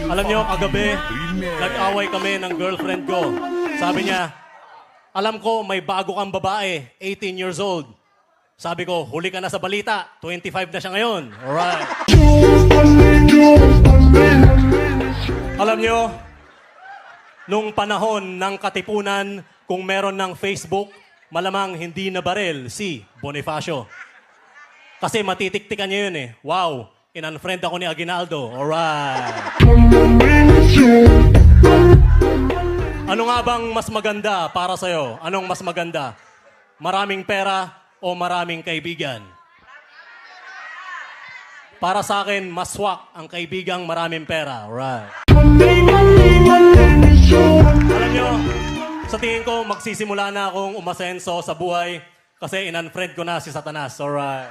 Alam nyo, kagabi, nag-away kami ng girlfriend ko. Sabi niya, alam ko may bago kang babae, 18 years old. Sabi ko, huli ka na sa balita, 25 na siya ngayon. Alright. Alam nyo, nung panahon ng Katipunan, kung meron ng Facebook, malamang hindi na baril si Bonifacio. Kasi matitiktikan niya yun eh. Wow, in-unfriend ako ni Aguinaldo. Alright. Ano nga bang mas maganda para sa'yo? Anong mas maganda? Maraming pera o maraming kaibigan? Para sa akin, mas swak ang kaibigang maraming pera. Alright. Alam nyo, sa tingin ko, magsisimula na akong umasenso sa buhay kasi in-unfriend ko na si Satanas. Alright.